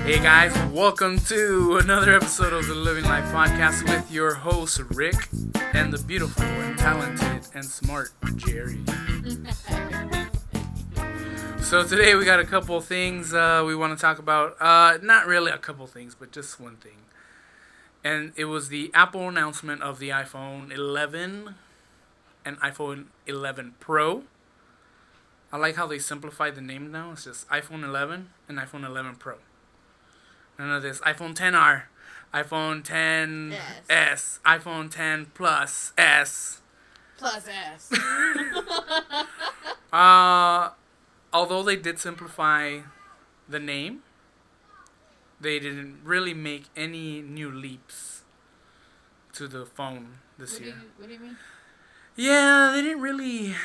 Hey guys, welcome to another episode of the Livin Life podcast with your host Rick and the beautiful and talented and smart Jerry. So today we got a couple things we want to talk about. Not really a couple things, but just one thing. And it was the Apple announcement of the iPhone 11 and iPhone 11 Pro. I like how they simplified the name now. It's just iPhone 11 and iPhone 11 Pro. None of this iPhone 10R, iPhone 10s, iPhone 10 Plus S. Plus S. Although they did simplify the name, they didn't really make any new leaps to the phone this year. What do you mean? Yeah, they didn't really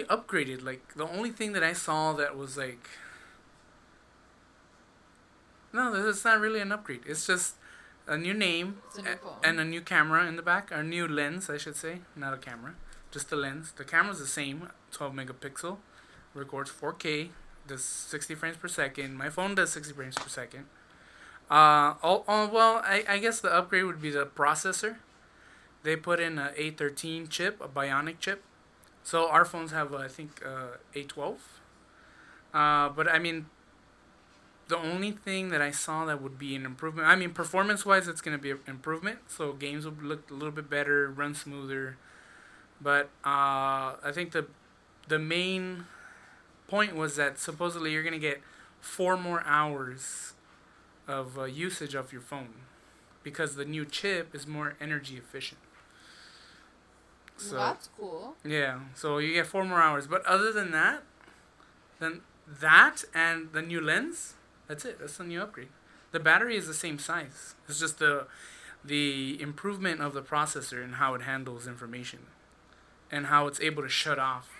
upgrade it. Like, the only thing that I saw that was like, no, it's not really an upgrade. It's just a new name and a new camera in the back, or a new lens, I should say, not a camera, just the lens. The camera's the same, 12 megapixel, records 4K, does 60 frames per second. My phone does 60 frames per second. I guess the upgrade would be the processor. They put in a A13 chip, a bionic chip. So our phones have, I think, A12. But I mean, the only thing that I saw that would be an improvement, I mean, performance-wise, it's going to be an improvement. So games will look a little bit better, run smoother. But I think the main point was that supposedly you're going to get 4 more hours of usage of your phone, because the new chip is more energy efficient. So that's cool. Yeah, so you get 4 more hours. But other than that, then that and the new lens, that's it. That's the new upgrade. The battery is the same size. It's just the improvement of the processor and how it handles information, and how it's able to shut off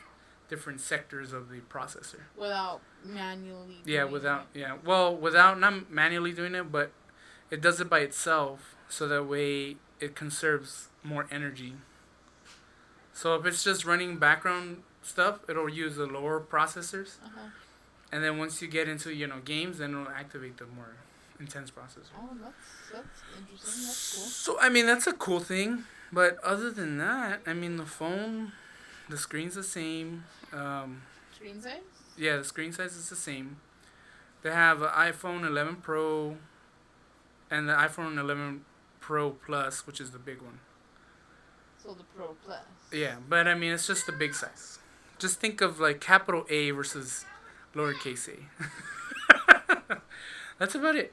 different sectors of the processor without manually. without not manually doing it, but it does it by itself, so that way it conserves more energy. So if it's just running background stuff, it'll use the lower processors. And then once you get into, games, then it'll activate the more intense processor. Oh, that's interesting. That's cool. So, I mean, that's a cool thing. But other than that, I mean, the phone, the screen's the same. Screen size? Yeah, the screen size is the same. They have an iPhone 11 Pro and the iPhone 11 Pro Plus, which is the big one. So the Pro Plus. Yeah, but I mean, it's just the big size. Just think of like capital A versus lowercase a. That's about it.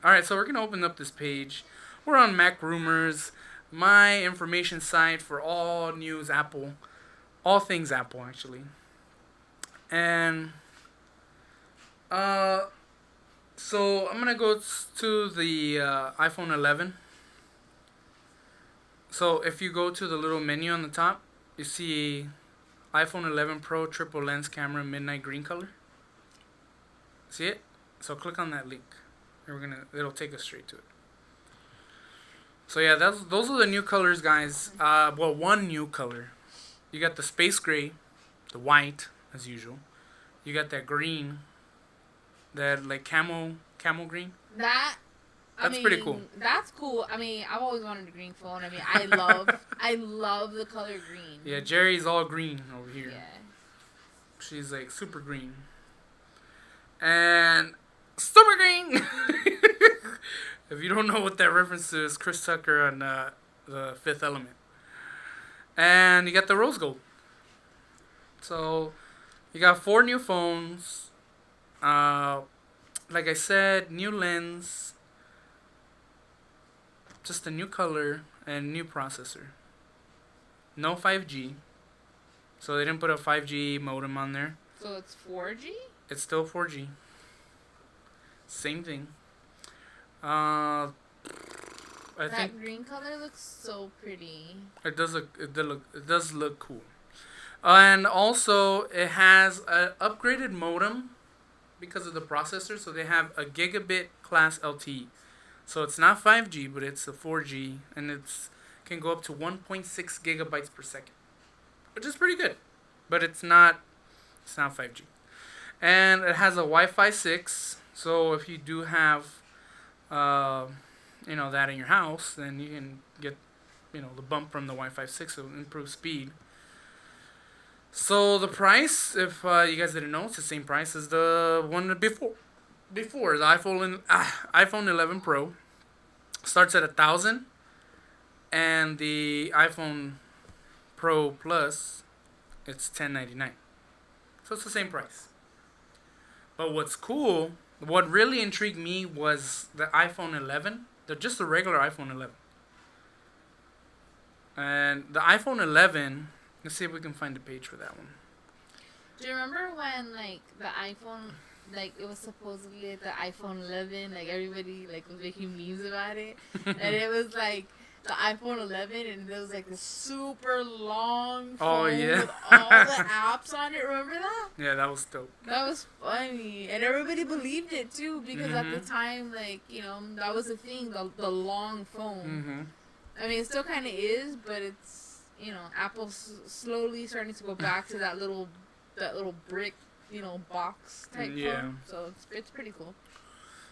Alright, so we're going to open up this page. We're on Mac Rumors, my information site for all news Apple. All things Apple, actually. And so I'm going to go to the iPhone 11. So if you go to the little menu on the top, you see iPhone 11 Pro triple lens camera midnight green color. See it? So click on that link. And it'll take us straight to it. So yeah, those are the new colors, guys. One new color. You got the space gray, the white as usual. You got that green, that like camel green. That's pretty cool. That's cool. I mean, I've always wanted a green phone. I mean, I love the color green. Yeah, Jerry's all green over here. Yeah. She's like super green. And super green. If you don't know what that reference is, Chris Tucker on the Fifth Element. And you got the rose gold. So you got 4 new phones. Like I said, new lens. Just a new color and new processor. No 5G. So they didn't put a 5G modem on there. So it's 4G? It's still 4G. Same thing. I think green color looks so pretty. It does look cool. And also it has an upgraded modem because of the processor. So they have a gigabit class LTE. So it's not 5G, but it's a 4G, and it's can go up to 1.6 gigabytes per second, which is pretty good. But it's not 5G. And it has a Wi-Fi 6, So if you do have, uh, that in your house, then you can get, the bump from the Wi-Fi 6 to improve speed. So the price, if you guys didn't know, it's the same price as the one before. Before the iPhone 11 Pro starts at 1,000, and the iPhone Pro Plus, it's 1099. So it's the same price. But what's cool, what really intrigued me was the iPhone 11, just the regular iPhone 11. And the iPhone 11, let's see if we can find a page for that one. Do you remember when like the iPhone, like it was supposedly the iPhone 11, like everybody like was making memes about it, and it was like the iPhone 11, and there was like this super long phone with all the apps on it. Remember that? Yeah, that was dope. That was funny, and everybody believed it too because at the time, like that was the thing, the long phone. I mean, it still kind of is, but it's Apple's slowly starting to go back to that little brick box type phone. So it's pretty cool.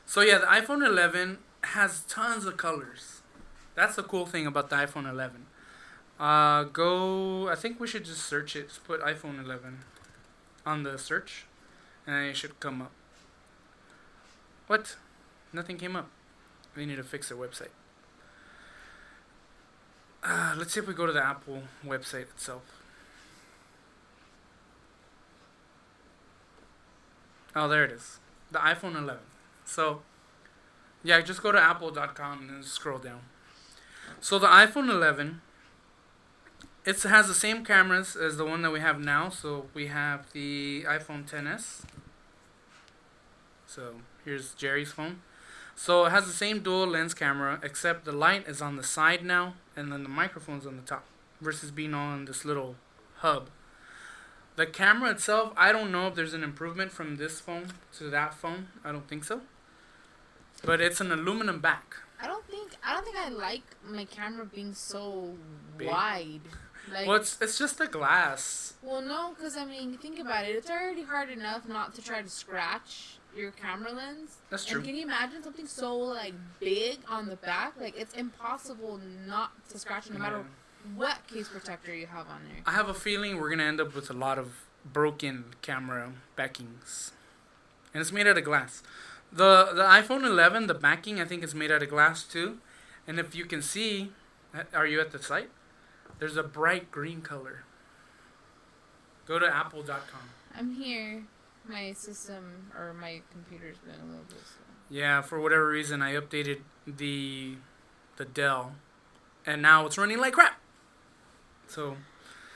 So yeah, the iPhone 11 has tons of colors. That's the cool thing about the iPhone 11. I think we should just search it. Just put iPhone 11 on the search, and then it should come up. What? Nothing came up. We need to fix their website. Let's see if we go to the Apple website itself. Oh, there it is. The iPhone 11. So, yeah, just go to apple.com and scroll down. So the iPhone 11, it has the same cameras as the one that we have now. So we have the iPhone XS. So here's Jerry's phone. So it has the same dual lens camera, except the light is on the side now, and then the microphone's on the top, versus being on this little hub. The camera itself, I don't know if there's an improvement from this phone to that phone. I don't think so. But it's an aluminum back. I don't think I like my camera being so big. Wide. Like, well, it's just the glass. Well, no, because I mean, think about it. It's already hard enough not to try to scratch your camera lens. That's true. And can you imagine something so like big on the back? Like it's impossible not to scratch it, no matter what case protector you have on there. I have a feeling we're gonna end up with a lot of broken camera backings, and it's made out of glass. The iPhone 11, the backing I think is made out of glass too, and if you can see, are you at the site? There's a bright green color. Go to apple.com. I'm here. My system or my computer's been a little bit slow. Yeah, for whatever reason I updated the Dell, and now it's running like crap. So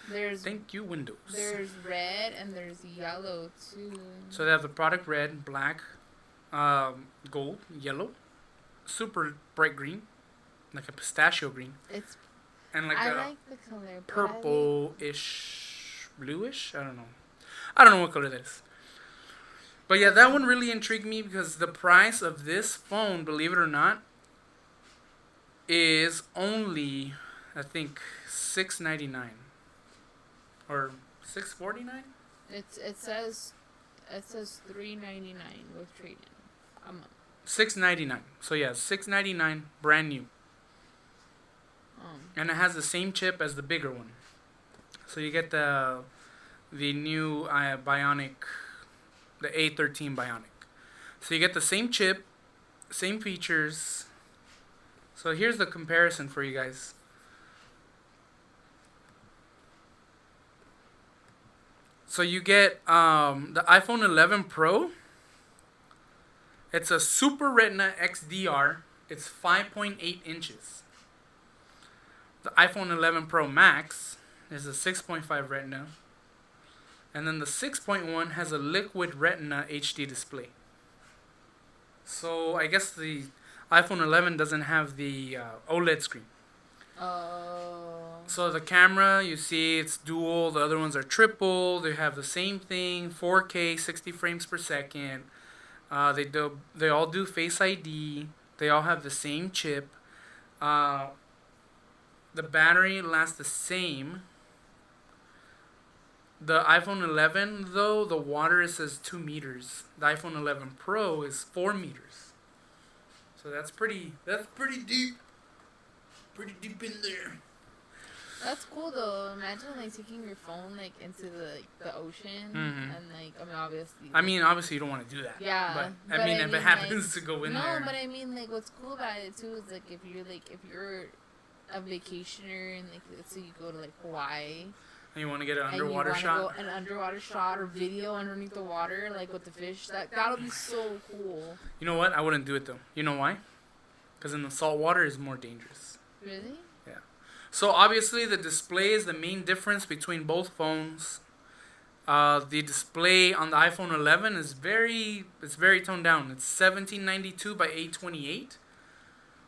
thank you, Windows. There's red and there's yellow too. So they have the product red, black, gold, yellow, super bright green, like a pistachio green. And like I like the color. Purple-ish, bluish. I don't know what color that is. But yeah, that one really intrigued me because the price of this phone, believe it or not, is only, I think, $699 or $649. It says $399 with trade-in a month. $699. So yeah, $699 brand new. And it has the same chip as the bigger one. So you get the new Bionic, the A13 Bionic. So you get the same chip, same features. So here's the comparison for you guys. So you get the iPhone 11 Pro. It's a Super Retina XDR. It's 5.8 inches. The iPhone 11 Pro Max is a 6.5 Retina. And then the 6.1 has a Liquid Retina HD display. So I guess the iPhone 11 doesn't have the OLED screen. Oh. So the camera, you see it's dual. The other ones are triple. They have the same thing, 4K, 60 frames per second. They all do Face ID. They all have the same chip. The battery lasts the same. The iPhone 11 though, the water, it says 2 meters. The iPhone 11 Pro is 4 meters. So that's pretty. That's pretty deep. Pretty deep in there. That's cool though. Imagine like taking your phone like into the ocean and like obviously. I mean, obviously you don't want to do that. Yeah. But I mean, if it happens to go in there. No, but I mean like what's cool about it too is like if you're a vacationer and like let's say you go to like Hawaii. And you want to get an underwater shot? An underwater shot or video underneath the water, like with the fish. That'll be so cool. You know what? I wouldn't do it though. You know why? Because in the salt water is more dangerous. Really? Yeah. So obviously the display is the main difference between both phones. The display on the iPhone 11 is very toned down. It's 1792 by 828.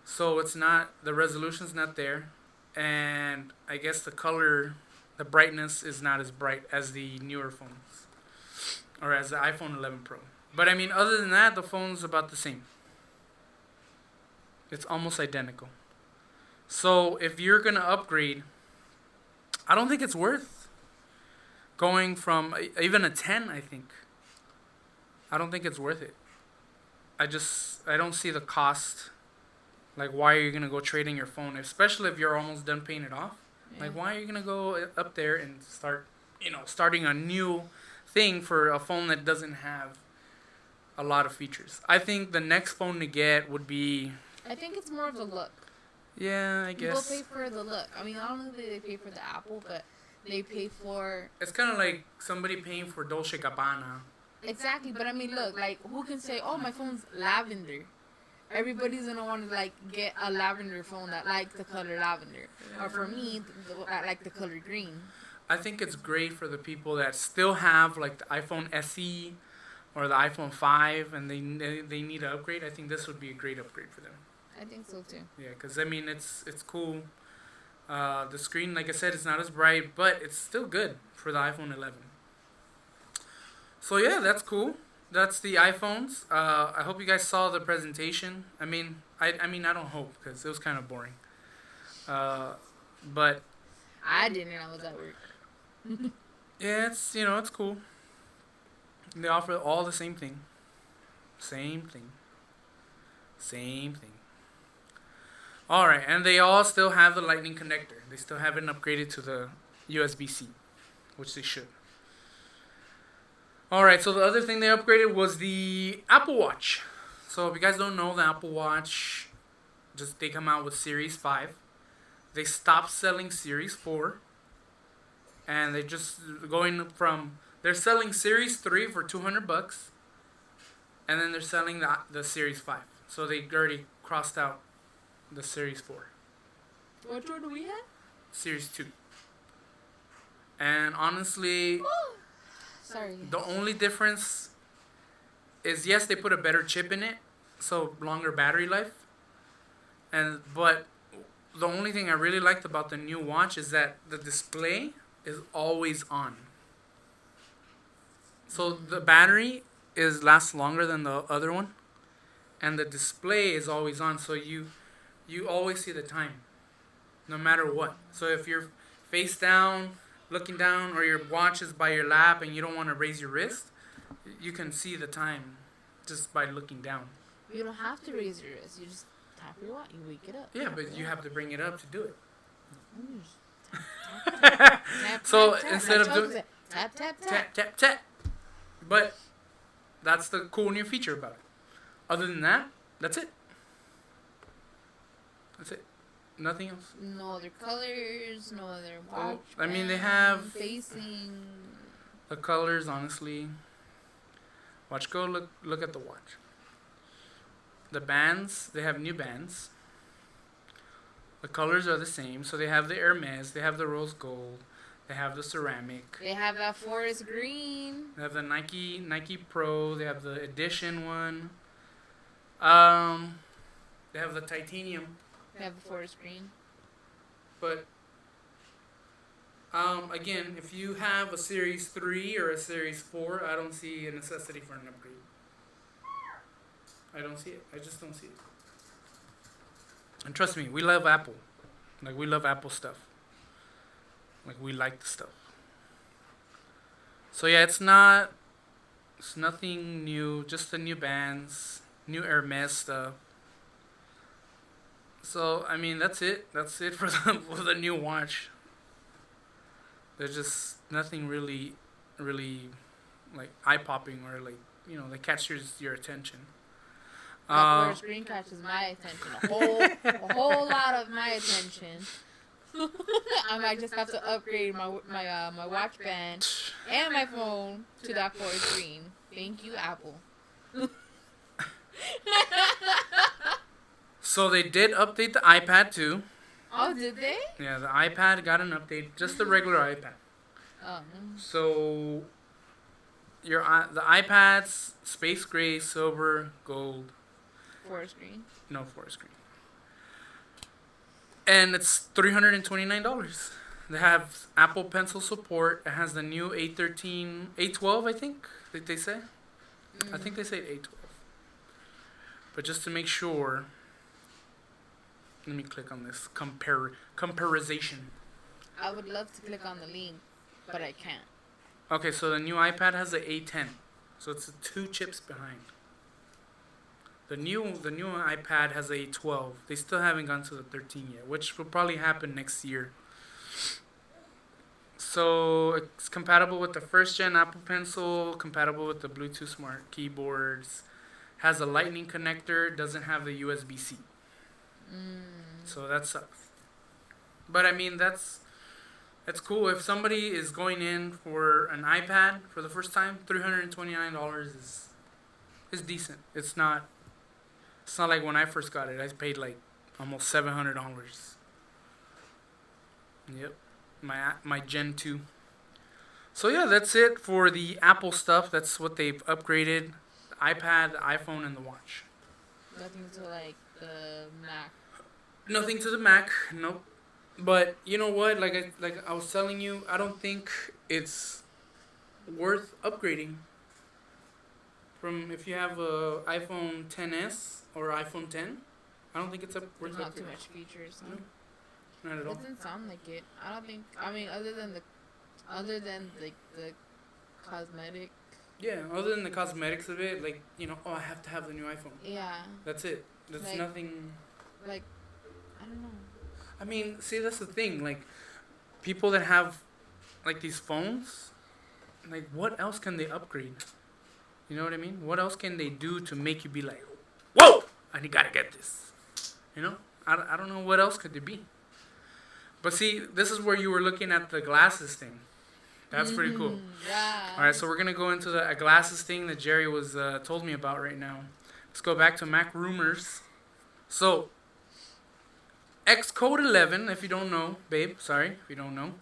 So it's not, the resolution's not there, and I guess the color, the brightness is not as bright as the newer phones, or as the iPhone 11 Pro. But I mean, other than that, the phone's about the same. It's almost identical. So if you're gonna upgrade, I don't think it's worth going from even a 10. I don't think it's worth it. I don't see the cost. Like, why are you gonna go trade in your phone, especially if you're almost done paying it off? Yeah. Like, why are you gonna go up there and starting a new thing for a phone that doesn't have a lot of features? I think the next phone to get would be. I think it's more of the look. Yeah, I guess. People pay for the look. I mean, I don't know if they pay for the Apple, but they pay for. It's kind of like somebody paying for Dolce Gabbana. Exactly, but I mean, look, like, who can say, "Oh, my phone's lavender"? Everybody's gonna want to like get a lavender phone that likes the color lavender, or for me, I like the color green. I think it's great for the people that still have like the iPhone SE or the iPhone 5, and they need to upgrade. I think this would be a great upgrade for them. I think so too. Yeah, because I mean it's cool. The screen, like I said, it's not as bright, but it's still good for the iPhone 11. So yeah, that's cool. That's the iPhones. I hope you guys saw the presentation. I mean, I don't hope, because it was kind of boring. But I didn't know that worked. Yeah, it's cool. They offer all the same thing. Same thing. All right, and they all still have the Lightning connector. They still haven't upgraded to the USB-C, which they should. All right, so the other thing they upgraded was the Apple Watch. So if you guys don't know, the Apple Watch, they come out with Series 5. They stopped selling Series 4. And they're they're selling Series 3 for $200. And then they're selling the Series 5. So they already crossed out the Series 4. Which one do we have? Series 2. And honestly, sorry. The only difference is, yes, they put a better chip in it, so longer battery life. But the only thing I really liked about the new watch is that the display is always on. So the battery lasts longer than the other one, and the display is always on, so you always see the time, no matter what. So if you're face down, looking down, or your watch is by your lap and you don't want to raise your wrist, you can see the time just by looking down. You don't have to raise your wrist. You just tap your watch. You wake it up. Yeah, but you have to bring it up to do it. Tap, so tap, instead of doing tap. But that's the cool new feature about it. Other than that, that's it. Nothing else. No other colors, no other watch. I mean, they have facing. The colors, honestly. Go look at the watch. The bands, they have new bands. The colors are the same. So they have the Hermes, they have the rose gold, they have the ceramic. They have that forest green. They have the Nike Pro, they have the edition one. They have the titanium. They have the forest green. But again, if you have a Series 3 or a Series 4, I don't see a necessity for an upgrade. I don't see it. I just don't see it. And trust me, we love Apple. Like, we love Apple stuff. Like, we like the stuff. So yeah, it's nothing new. Just the new bands, new Hermes stuff. So I mean, that's it. That's it for the new watch. There's just nothing really like eye popping or like that catches your attention. The first screen catches my attention. A whole lot of my attention. I might just have to upgrade my watch band and my phone to that 4 screen. Thank you, Apple. So they did update the iPad too. Oh, did they? Yeah, the iPad got an update, just the regular iPad. So the iPad's space gray, silver, gold. 4 screen. No, 4 screen. And it's $329. They have Apple Pencil support. It has the new A13, A12, I think. Did they say? I think they say A12. But just to make sure, let me click on this comparization. I would love to click on the link, but I can't. Okay, so the new iPad has the A10, so it's 2 chips behind. The new iPad has a 12. They still haven't gone to the 13 yet, which will probably happen next year. So it's compatible with the first gen Apple Pencil, compatible with the Bluetooth Smart keyboards, has a Lightning connector, doesn't have the USB-C. So that sucks. But I mean that's cool. If somebody is going in for an iPad for the first time, $329 is decent. It's not like when I first got it. I paid like almost $700. Yep, my Gen 2. So yeah, that's it for the Apple stuff. That's what they've upgraded: the iPad, the iPhone, and the watch. Nothing to like the Mac. Nothing to the Mac. Nope. But you know what? Like I was telling you, I don't think it's worth upgrading. From if you have a iPhone XS or iPhone 10, I don't think it's worth upgrading. Not too much features. Huh? No, not at all. It doesn't sound like it. I don't think. I mean, other than the cosmetic. Yeah, other than the cosmetics of it, like I have to have the new iPhone. Yeah. That's it. That's like, nothing. Like, I don't know. I mean, see, that's the thing. Like, people that have like these phones, like, what else can they upgrade? You know what I mean? What else can they do to make you be like, whoa, I gotta get this? I don't know what else could there be. But see, this is where you were looking at the glasses thing. That's pretty cool. Yeah. All right, so we're gonna go into the glasses thing that Jerry was told me about right now. Let's go back to Mac rumors. So, Xcode 11, if you don't know, babe, sorry, if you don't know.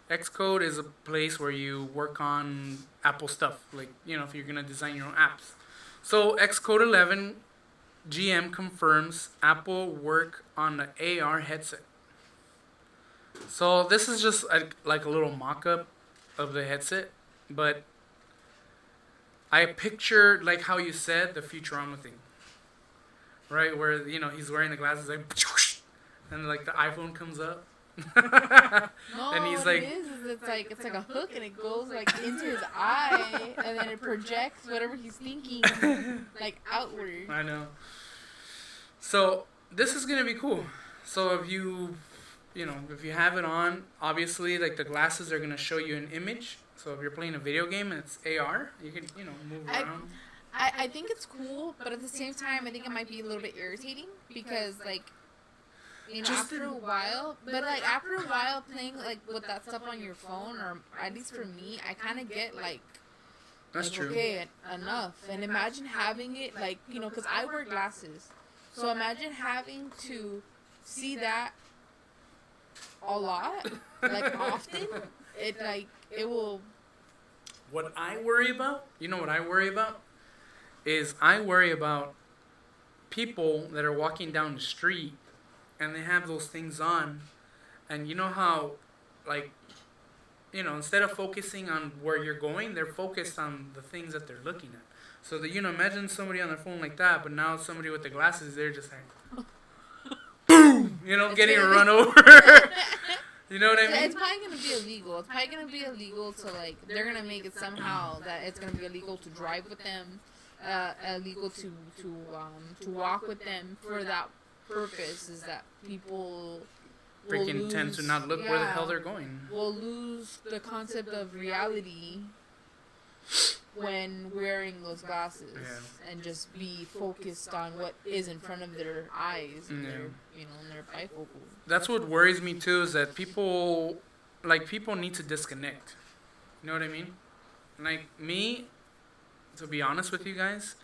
Xcode is a place where you work on Apple stuff, like, if you're going to design your own apps. So, Xcode 11, GM confirms Apple work on the AR headset. So, this is just like a little mock-up of the headset, but I pictured, like how you said, the Futurama thing. Right, where, he's wearing the glasses, like, and like the iPhone comes up. No, and he's what like, it is it's like a hook and it goes like into his eye and then it projects whatever he's thinking like outward. I know. So this is gonna be cool. So if you have it on, obviously like the glasses are gonna show you an image. So if you're playing a video game and it's AR, you can move around. I think it's cool, but at the same time I think it might be a little bit irritating because like after a while playing like with that stuff on your phone, or at least for me, I kind of get like that's true. Okay, enough. And imagine having it like because I wear glasses, so imagine having to see that a lot, like often. It will. What I worry about, what I worry about, is I worry about people that are walking down the street and they have those things on, and you know how, like, instead of focusing on where you're going, they're focused on the things that they're looking at. So that, imagine somebody on their phone like that, but now somebody with the glasses, they're just like, boom, getting run over. You know what I mean? It's probably gonna be illegal. It's probably gonna be illegal to like. They're gonna make it somehow that it's gonna be illegal to drive with them, illegal to walk with them for that purpose. Is that people Freaking tend to not look where the hell they're going. Will lose the concept of reality when wearing those glasses and just be focused on what is in front of their eyes and their, and their bifocals. That's what worries me too, is that people need to disconnect. You know what I mean? Like me, to be honest with you guys,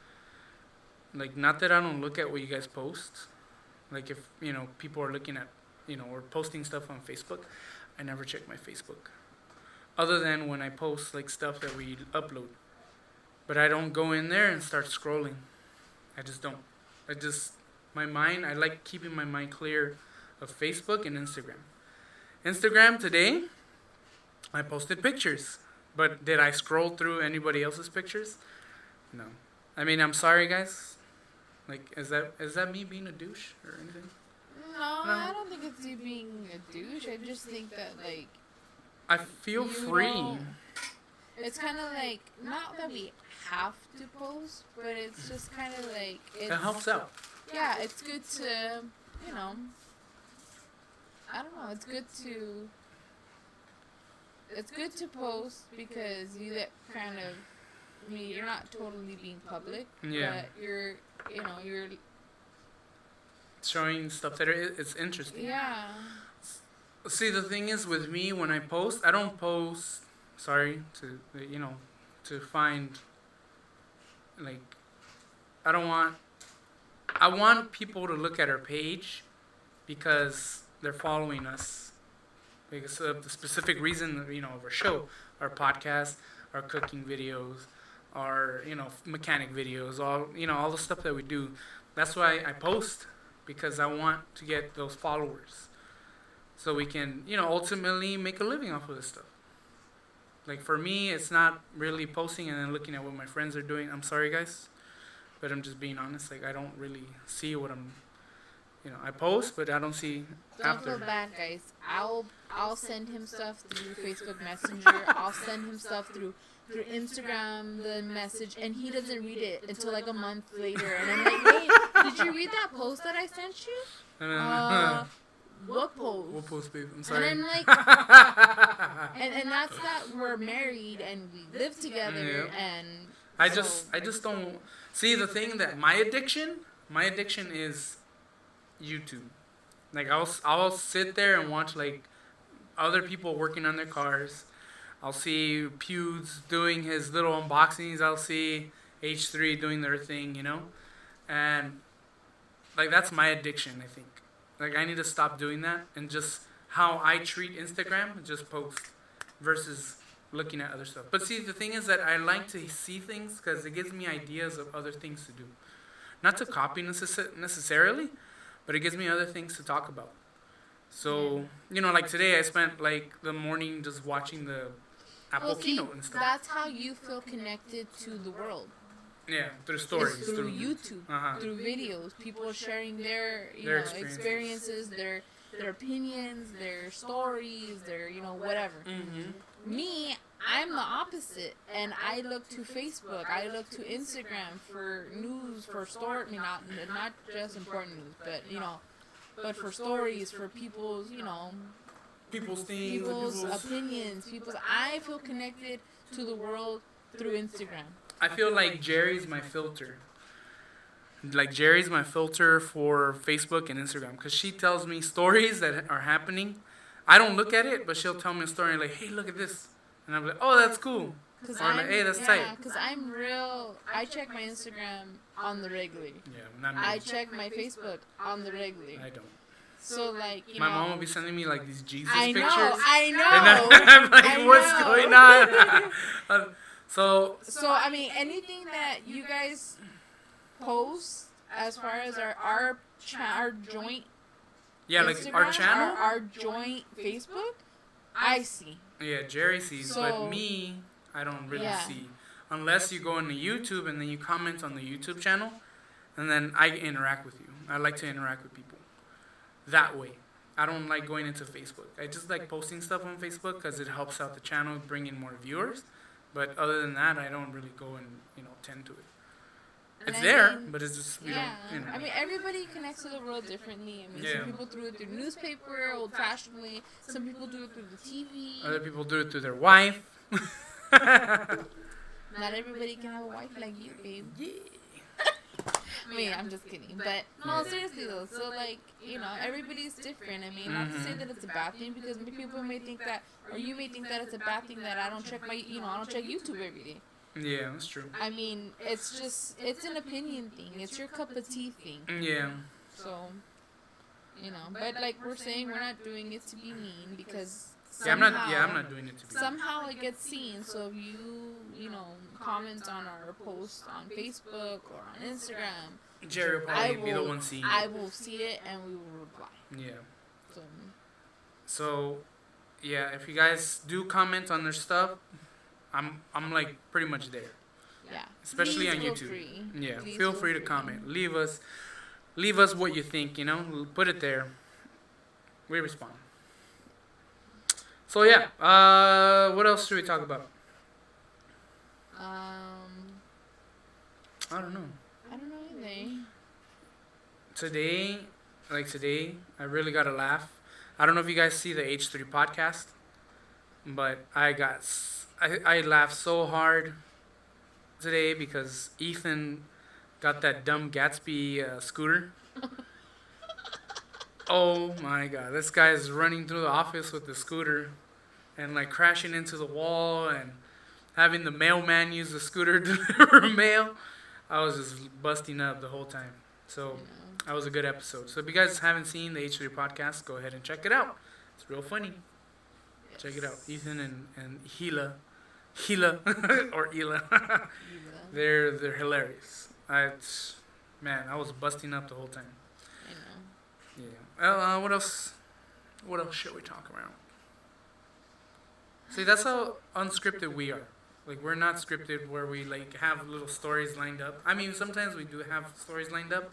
like, not that I don't look at what you guys post. Like, if, people are looking at, or posting stuff on Facebook, I never check my Facebook. Other than when I post, like, stuff that we upload. But I don't go in there and start scrolling. I just don't. I like keeping my mind clear of Facebook and Instagram. Instagram today, I posted pictures. But did I scroll through anybody else's pictures? No. I mean, I'm sorry, guys. Like, is that me being a douche or anything? No, I don't think it's you being a douche. I just think that, like, I feel free. It's kind of like, not that we have to post, but it's just kind of like... It helps out. Yeah, it's good to, I don't know, it's good to post because you get kind of... I mean, you're not totally being public, but you're showing stuff that it's interesting. Yeah. See, the thing is with me, when I post, I don't post, to find, like, I want people to look at our page because they're following us. Because of the specific reason, of our show, our podcast, our cooking videos, our, mechanic videos, all the stuff that we do. That's why I post, because I want to get those followers. So we can, ultimately make a living off of this stuff. Like, for me, it's not really posting and then looking at what my friends are doing. I'm sorry, guys, but I'm just being honest. Like, I don't really see what I'm, I post, but I don't see after. Don't feel bad, guys. I'll send him stuff through Facebook Messenger. I'll send him stuff through Instagram, the message, and he doesn't read it until like a month later. And I'm like, hey, did you read that post that I sent you? What post? What post, babe? I'm sorry. And I'm like, and that's that we're married and we live together, and I just don't see the thing that my addiction is YouTube. Like, I'll sit there and watch, like, other people working on their cars. I'll see Pewds doing his little unboxings. I'll see H3 doing their thing, and like, that's my addiction, I think. Like, I need to stop doing that and just how I treat Instagram, just post versus looking at other stuff. But see, the thing is that I like to see things because it gives me ideas of other things to do. Not to copy necessarily, but it gives me other things to talk about. So, like today I spent like the morning just watching the Apple keynote and stuff. That's how you feel connected to the world. Yeah, through stories. It's through YouTube, through videos. People sharing their experiences, their opinions, their stories, their, whatever. Mm-hmm. Me, I'm the opposite. And I look to Facebook. I look to Instagram for news, for story. I mean, not just important news, but, but for stories, for people's, people's things, people's opinions, I feel connected to the world through Instagram. I feel like Jerry's my filter. Like, Jerry's my filter for Facebook and Instagram, because she tells me stories that are happening. I don't look at it, but she'll tell me a story like, hey, look at this. And I'm like, oh, that's cool. Or like, hey, that's tight. Yeah, because I check my Instagram on the regular. Yeah, not me. I check my Facebook on the regular. I don't. So, like, my mom will be sending me, like, these Jesus pictures. I know. And I'm like, what's going on? So, I mean, anything that you guys post as far as our joint like Instagram, our channel, our joint Facebook, I see. Yeah, Jerry sees, but me, I don't really see. Unless you go into YouTube and then you comment on the YouTube channel, and then I interact with you. I like to interact with people that way. I don't like going into Facebook. I just like posting stuff on Facebook because it helps out the channel, bring in more viewers. But other than that, I don't really go and tend to it. And It's I there, mean, but it's just we yeah. don't. I mean, everybody connects to the world differently. I mean, Yeah. some people do it through newspaper, old-fashioned way. Some people do it through the TV. Other people do it through their wife. Not everybody can have a wife like you, babe. Yeah. I mean, I'm just kidding. But, no, seriously, though. So, like, everybody's different. I mean, not to say that it's a bad thing, because people may think that, or you may think that it's a bad thing that I don't check I don't check YouTube every day. Yeah, that's true. I mean, it's an opinion thing. It's your cup of tea thing. Yeah. So, but like we're saying, we're not doing it to be mean, because I'm not doing it to be. Somehow it gets seen. So if you comment on our post on Facebook or on Instagram, Jerry will probably be the one seeing it. I will see it and we will reply. Yeah. So, yeah, if you guys do comment on their stuff, I'm like pretty much there. Yeah. Especially on YouTube. Free. Yeah. Please feel free to comment. Leave us what you think, Put it there. We respond. So yeah, what else should we talk about? I don't know. I don't know either. Today, I really got a laugh. I don't know if you guys see the H3 podcast, but I laughed so hard today because Ethan got that dumb Gatsby scooter. Oh my god, this guy is running through the office with the scooter and like crashing into the wall and having the mailman use the scooter to deliver mail. I was just busting up the whole time. So that was a good episode. So if you guys haven't seen the H3 podcast, go ahead and check it out. It's real funny. Yes. Check it out. Ethan and Hila or Hila. They're hilarious. I was busting up the whole time. I know. Yeah. What else? What else should we talk about? See, that's how unscripted we are. Like, we're not scripted where we like have little stories lined up. I mean, sometimes we do have stories lined up,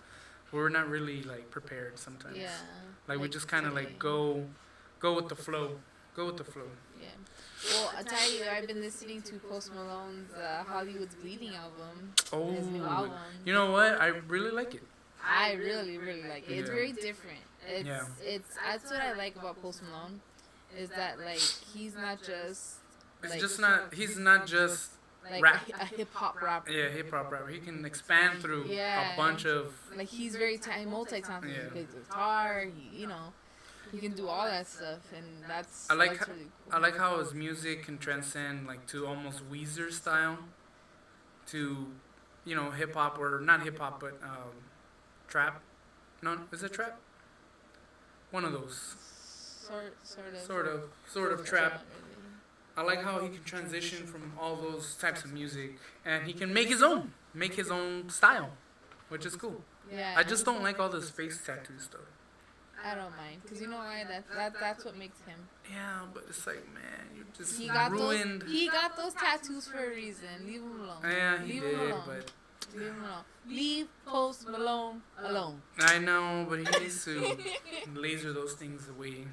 but we're not really like prepared sometimes. Yeah. Like we just kind of like go with the flow. Go with the flow. Yeah. Well, I tell you, I've been listening to Post Malone's Hollywood's Bleeding album. Oh. His new album. You know what? I really like it. I really, really like it. It's very different. It's that's what I like about Post Malone, is that like he's not just. He's not just like rap. a hip hop rapper. Yeah, hip hop rapper. He can expand through a bunch of. Like he's very multi-talented. Yeah. He plays guitar. He can do all that stuff, and that's. I like really cool. I like how his music can transcend like to almost Weezer style, to, hip hop, or not hip hop but trap. No, is it trap? One of those. Sort of trap. I like how he can transition from all those types of music, and he can make his own style, which is cool. Yeah. I just don't like all this face tattoo stuff. I don't mind, because you know why? That's what makes him. Yeah, but it's like, man, you just ruined. He got those tattoos for a reason. Leave him alone. Yeah, he did, but. Leave him alone. Leave Post Malone alone. I know, but he needs to laser those things away.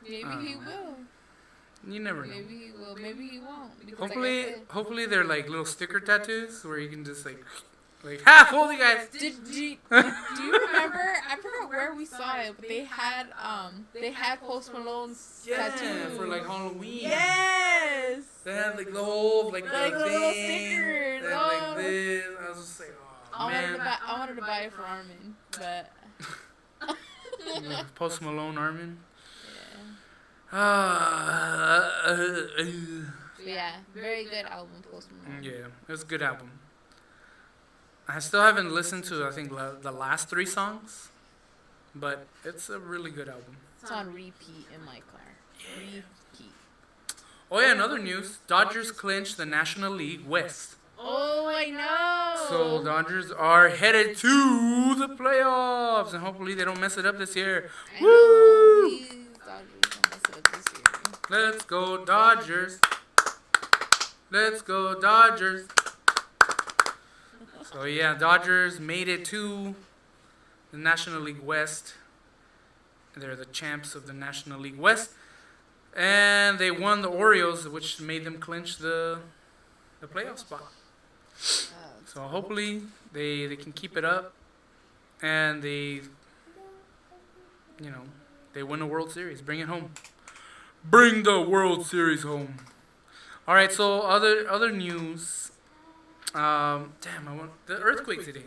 Maybe he will. You never know. Maybe he will. Maybe he won't. Hopefully they're like little sticker tattoos where you can just like, ha, fool you guys. Do you remember? I forgot where we saw it, but they had Post Malone's tattoo for like Halloween. Yes. They had like the whole like the little stickers. They had like this. I was just like, oh man. I wanted to buy it for Armin, but. Post Malone Armin. Yeah, very good album, Post Malone. Yeah, it was a good album. I still haven't listened to, I think, the last 3 songs, but it's a really good album. It's on repeat in my car. Yeah. Repeat. Oh yeah, another news. Dodgers clinched the National League West. Oh, I know. So Dodgers are headed to the playoffs, and hopefully they don't mess it up this year. Woo! Please, Dodgers don't mess it up this year. Let's go Dodgers. Let's go Dodgers. So yeah, Dodgers made it to the National League West, They're the champs of the National League West. And they won the Orioles, which made them clinch the playoff spot. So hopefully they can keep it up. And they win a World Series. Bring it home. Bring the World Series home. All right, so other news. The earthquake today.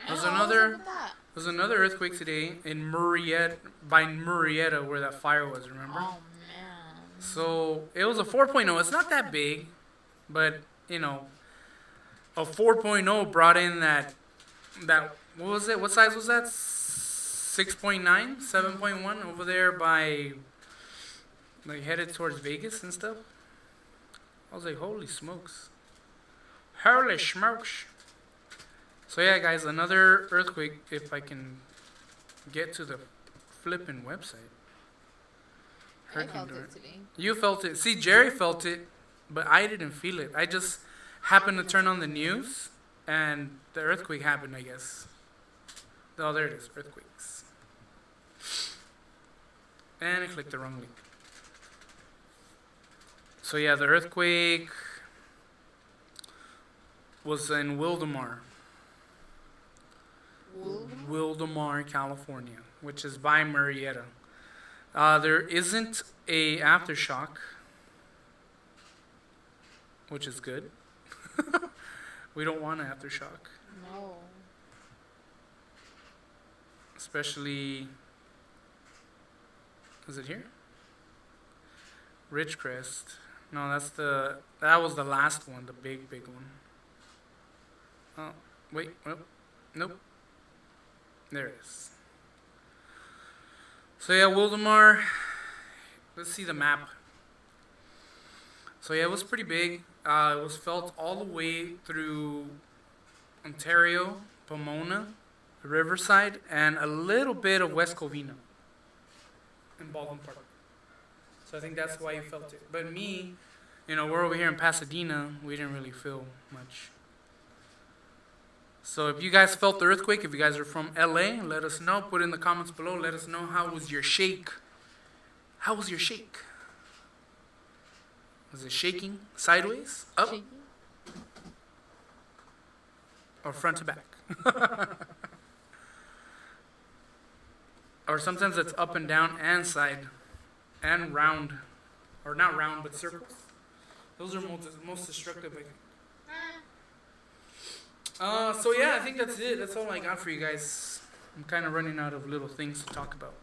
There's another earthquake today in Murrieta, where that fire was. Remember? Oh man. So it was a 4.0. It's not that big, but a 4.0 brought in that what was it? What size was that? 6.9, 7.1 over there by headed towards Vegas and stuff. I was like, holy smokes. Holy smokes. So yeah, guys, another earthquake, if I can get to the flipping website. I felt it today. You felt it. See, Jerry felt it, but I didn't feel it. I just happened to turn on the news, and the earthquake happened, I guess. Oh, there it is, earthquakes. And I clicked the wrong link. So yeah, the earthquake was in Wildemar, California, which is by Murrieta. There isn't a aftershock, which is good. We don't want an aftershock. No. Especially, is it here? Ridgecrest. No, that was the last one, the big one. Oh, wait, nope. There it is. So yeah, Wildemar. Let's see the map. So yeah, it was pretty big. It was felt all the way through Ontario, Pomona, Riverside, and a little bit of West Covina and Baldwin Park. So I think that's why you felt it. But me, we're over here in Pasadena. We didn't really feel much. So if you guys felt the earthquake, if you guys are from LA, let us know. Put in the comments below. Let us know how was your shake. How was your shake? Was it shaking sideways, up, Shaky? or front to back? Or sometimes it's up and down and side and round. Or not round, but circles. Those are most destructive, I think. So yeah, I think that's it. That's all I got for you guys. I'm kind of running out of little things to talk about.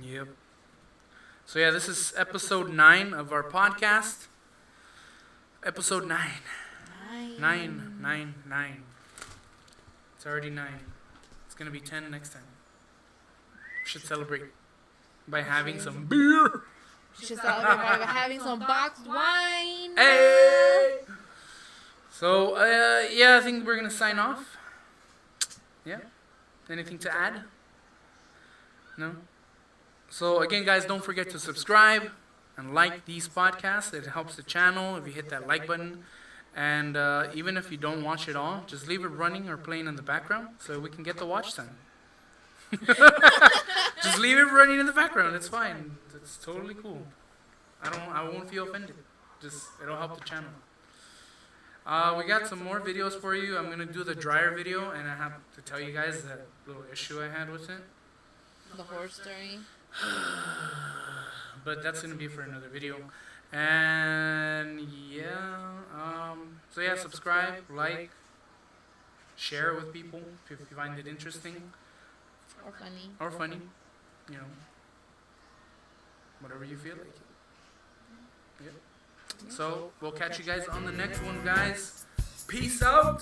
Yeah. Yep. So yeah, this is episode 9 of our podcast. Episode 9. 9. It's already 9. It's gonna be 10 next time. We should celebrate by having some beer. We should celebrate by having some boxed wine. Hey! So, yeah, I think we're going to sign off. Yeah? Anything to add? No? So, again, guys, don't forget to subscribe and like these podcasts. It helps the channel if you hit that like button. And even if you don't watch it all, just leave it running or playing in the background so we can get the watch time. Just leave it running in the background. It's fine. It's totally cool. I won't feel offended. Just, it'll help the channel. We got some more videos for you. I'm going to do the dryer video, and I have to tell you guys that little issue I had with it. The horror story. But that's going to be for another video. And yeah, so yeah, subscribe, like, share it with people if you find it interesting. Or funny. Whatever you feel like. Yep. So, we'll catch you guys on the next one, guys. Peace out.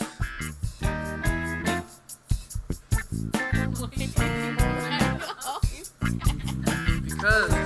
Because